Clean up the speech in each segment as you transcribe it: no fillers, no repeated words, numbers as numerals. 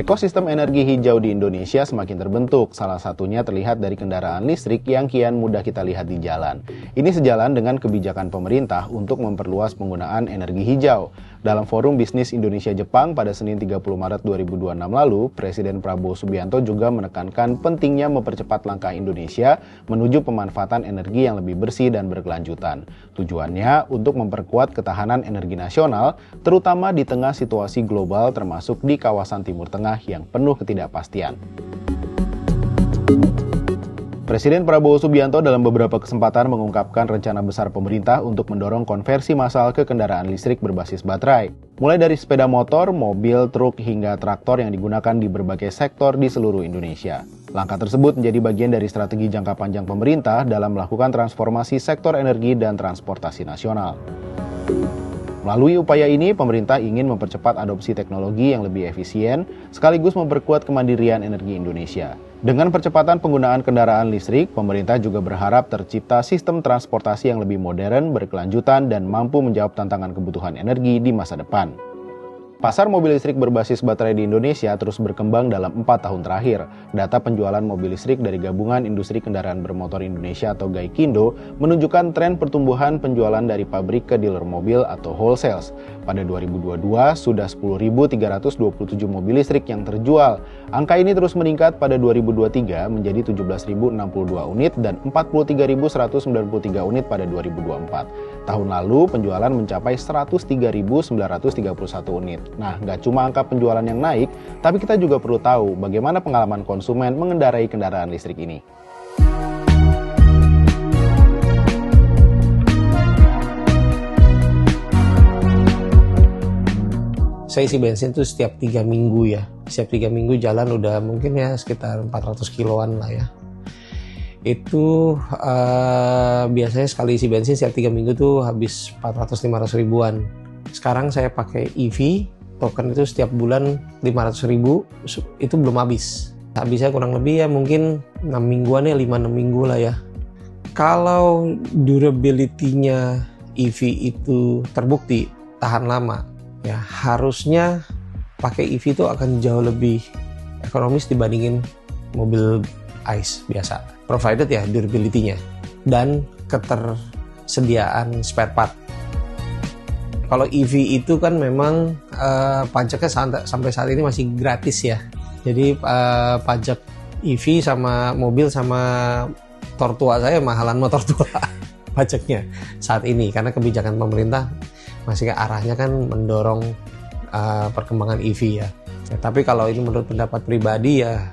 Ekosistem energi hijau di Indonesia semakin terbentuk, salah satunya terlihat dari kendaraan listrik yang kian mudah kita lihat di jalan. Ini sejalan dengan kebijakan pemerintah untuk memperluas penggunaan energi hijau. Dalam Forum Bisnis Indonesia-Jepang pada Senin 30 Maret 2026 lalu, Presiden Prabowo Subianto juga menekankan pentingnya mempercepat langkah Indonesia menuju pemanfaatan energi yang lebih bersih dan berkelanjutan. Tujuannya untuk memperkuat ketahanan energi nasional, terutama di tengah situasi global termasuk di kawasan Timur Tengah yang penuh ketidakpastian. Presiden Prabowo Subianto dalam beberapa kesempatan mengungkapkan rencana besar pemerintah untuk mendorong konversi massal ke kendaraan listrik berbasis baterai. Mulai dari sepeda motor, mobil, truk, hingga traktor yang digunakan di berbagai sektor di seluruh Indonesia. Langkah tersebut menjadi bagian dari strategi jangka panjang pemerintah dalam melakukan transformasi sektor energi dan transportasi nasional. Melalui upaya ini, pemerintah ingin mempercepat adopsi teknologi yang lebih efisien, sekaligus memperkuat kemandirian energi Indonesia. Dengan percepatan penggunaan kendaraan listrik, pemerintah juga berharap tercipta sistem transportasi yang lebih modern, berkelanjutan, dan mampu menjawab tantangan kebutuhan energi di masa depan. Pasar mobil listrik berbasis baterai di Indonesia terus berkembang dalam 4 tahun terakhir. Data penjualan mobil listrik dari Gabungan Industri Kendaraan Bermotor Indonesia atau GAIKINDO menunjukkan tren pertumbuhan penjualan dari pabrik ke dealer mobil atau wholesales. Pada 2022 sudah 10.327 mobil listrik yang terjual. Angka ini terus meningkat pada 2023 menjadi 17.062 unit dan 43.193 unit pada 2024. Tahun lalu penjualan mencapai 103.931 unit. Nah, nggak cuma angka penjualan yang naik, tapi kita juga perlu tahu bagaimana pengalaman konsumen mengendarai kendaraan listrik ini. Saya isi bensin tuh setiap 3 minggu ya. Setiap 3 minggu jalan udah mungkin ya sekitar 400 kiloan lah ya. Itu biasanya sekali isi bensin setiap 3 minggu tuh habis 400-500 ribuan. Sekarang saya pakai EV, token itu setiap bulan 500 ribu, itu belum habis. Habisnya kurang lebih ya mungkin 6 mingguan ya, 5-6 minggu lah ya. Kalau durability-nya EV itu terbukti tahan lama, ya harusnya pakai EV itu akan jauh lebih ekonomis dibandingin mobil ICE biasa. Provided ya durability-nya dan ketersediaan spare part. Kalau EV itu kan memang pajaknya sampai saat ini masih gratis ya. Jadi pajak EV sama mobil sama motor tua saya mahalan motor tua pajaknya saat ini. Karena kebijakan pemerintah masih ke arahnya kan mendorong perkembangan EV ya. Tapi kalau ini menurut pendapat pribadi ya,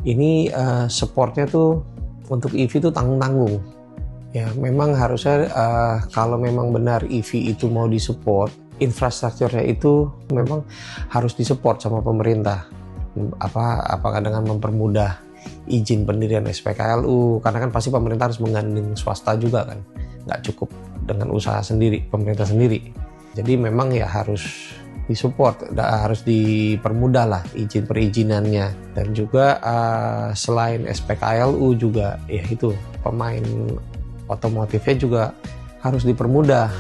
ini supportnya tuh untuk EV tuh tanggung-tanggung. Ya memang harusnya kalau memang benar EV itu mau disupport, infrastrukturnya itu memang harus disupport sama pemerintah. Apakah dengan mempermudah izin pendirian SPKLU, karena kan pasti pemerintah harus menggandeng swasta juga kan, nggak cukup dengan usaha sendiri, pemerintah sendiri. Jadi memang ya harus disupport, harus dipermudah lah izin perizinannya. Dan juga selain SPKLU juga ya itu pemain otomotifnya juga harus dipermudah.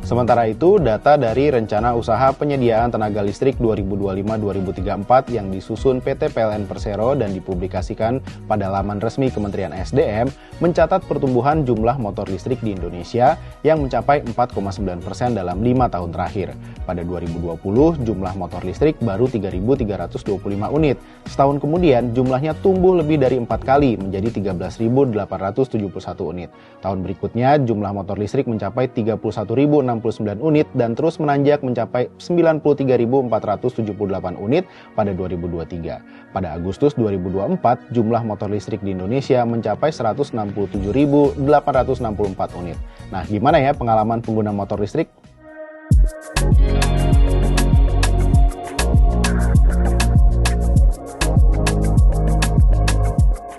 Sementara itu, data dari Rencana Usaha Penyediaan Tenaga Listrik 2025-2034 yang disusun PT PLN Persero dan dipublikasikan pada laman resmi Kementerian SDM mencatat pertumbuhan jumlah motor listrik di Indonesia yang mencapai 4,9% dalam 5 tahun terakhir. Pada 2020, jumlah motor listrik baru 3.325 unit. Setahun kemudian, jumlahnya tumbuh lebih dari 4 kali menjadi 13.871 unit. Tahun berikutnya, jumlah motor listrik mencapai 31.069 unit dan terus menanjak mencapai 93.478 unit pada 2023. Pada Agustus 2024, jumlah motor listrik di Indonesia mencapai 167.864 unit. Nah, gimana ya pengalaman pengguna motor listrik?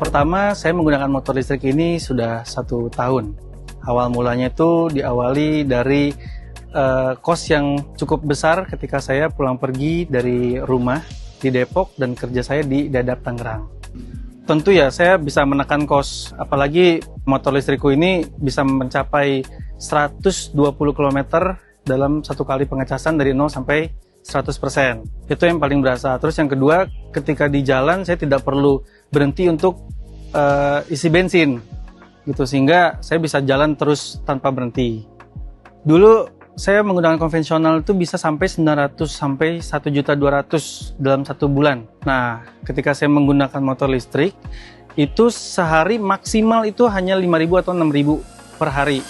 Pertama, saya menggunakan motor listrik ini sudah 1 tahun. Awal mulanya itu diawali dari kos yang cukup besar ketika saya pulang pergi dari rumah di Depok dan kerja saya di Dadap, Tangerang. Tentu ya saya bisa menekan kos, apalagi motor listrikku ini bisa mencapai 120 km dalam 1 kali pengecasan dari 0 sampai 100%. Itu yang paling berasa. Terus yang kedua, ketika di jalan saya tidak perlu berhenti untuk isi bensin gitu, sehingga saya bisa jalan terus tanpa berhenti. Dulu saya menggunakan konvensional itu bisa sampai 900 sampai 1.200.000 dalam 1 bulan. Nah, ketika saya menggunakan motor listrik itu sehari maksimal itu hanya 5.000 atau 6.000 per hari.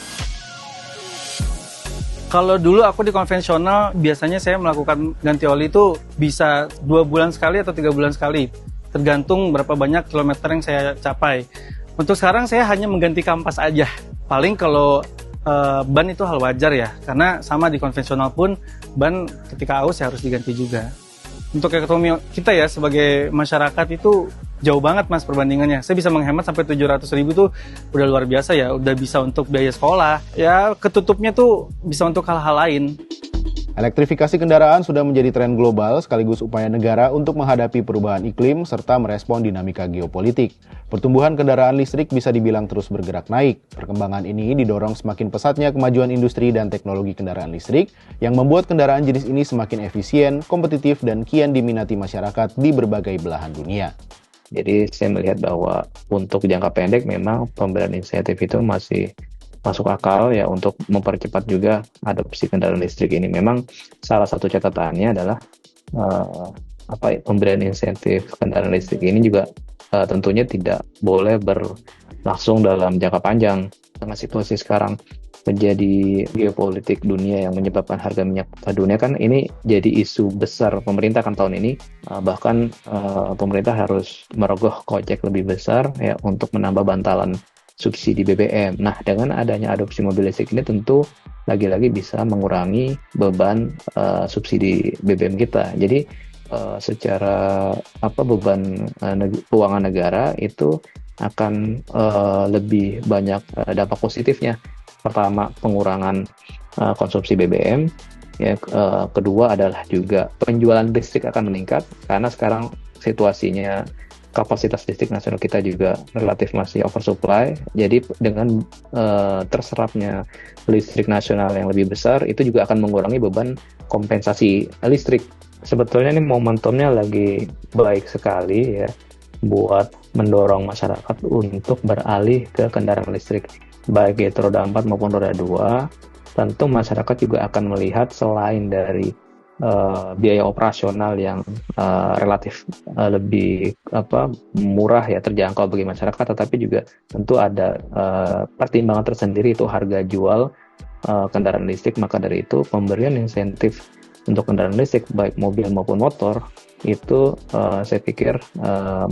Kalau dulu aku di konvensional, biasanya saya melakukan ganti oli itu bisa 2 bulan sekali atau 3 bulan sekali, tergantung berapa banyak kilometer yang saya capai. Untuk sekarang saya hanya mengganti kampas aja. Paling kalau ban itu hal wajar ya, karena sama di konvensional pun ban ketika aus ya harus diganti juga. Untuk ekonomi kita ya sebagai masyarakat itu jauh banget mas perbandingannya. Saya bisa menghemat sampai 700.000 tuh udah luar biasa ya, udah bisa untuk biaya sekolah. Ya ketutupnya tuh bisa untuk hal-hal lain. Elektrifikasi kendaraan sudah menjadi tren global sekaligus upaya negara untuk menghadapi perubahan iklim serta merespon dinamika geopolitik. Pertumbuhan kendaraan listrik bisa dibilang terus bergerak naik. Perkembangan ini didorong semakin pesatnya kemajuan industri dan teknologi kendaraan listrik yang membuat kendaraan jenis ini semakin efisien, kompetitif, dan kian diminati masyarakat di berbagai belahan dunia. Jadi saya melihat bahwa untuk jangka pendek memang pemberian insentif itu masih masuk akal ya untuk mempercepat juga adopsi kendaraan listrik ini. Memang salah satu catatannya adalah pemberian insentif kendaraan listrik ini juga tentunya tidak boleh berlangsung dalam jangka panjang. Dengan situasi sekarang menjadi geopolitik dunia yang menyebabkan harga minyak dunia kan ini jadi isu besar pemerintah kan tahun ini, bahkan pemerintah harus merogoh kocek lebih besar ya untuk menambah bantalan subsidi BBM. Nah, dengan adanya adopsi mobil listrik ini tentu lagi-lagi bisa mengurangi beban subsidi BBM kita. Jadi secara beban keuangan negara itu akan lebih banyak dampak positifnya. Pertama, pengurangan konsumsi BBM. Ya, kedua adalah juga penjualan listrik akan meningkat karena sekarang situasinya kapasitas listrik nasional kita juga relatif masih oversupply. Jadi dengan terserapnya listrik nasional yang lebih besar itu juga akan mengurangi beban kompensasi listrik. Sebetulnya ini momentumnya lagi baik sekali ya buat mendorong masyarakat untuk beralih ke kendaraan listrik, baik itu roda 4 maupun roda 2. Tentu masyarakat juga akan melihat selain dari biaya operasional yang relatif lebih murah ya, terjangkau bagi masyarakat, tetapi juga tentu ada pertimbangan tersendiri itu harga jual kendaraan listrik. Maka dari itu pemberian insentif untuk kendaraan listrik baik mobil maupun motor itu saya pikir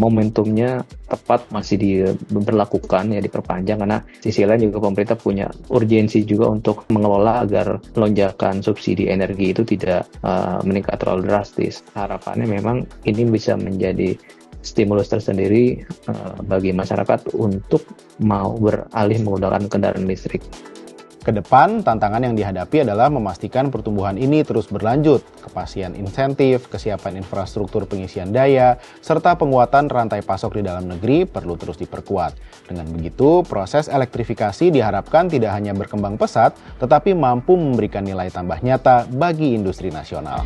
momentumnya tepat masih diberlakukan ya, diperpanjang, karena sisi lain juga pemerintah punya urgensi juga untuk mengelola agar lonjakan subsidi energi itu tidak meningkat terlalu drastis. Harapannya memang ini bisa menjadi stimulus tersendiri bagi masyarakat untuk mau beralih menggunakan kendaraan listrik. Kedepan, tantangan yang dihadapi adalah memastikan pertumbuhan ini terus berlanjut. Kepastian insentif, kesiapan infrastruktur pengisian daya, serta penguatan rantai pasok di dalam negeri perlu terus diperkuat. Dengan begitu, proses elektrifikasi diharapkan tidak hanya berkembang pesat, tetapi mampu memberikan nilai tambah nyata bagi industri nasional.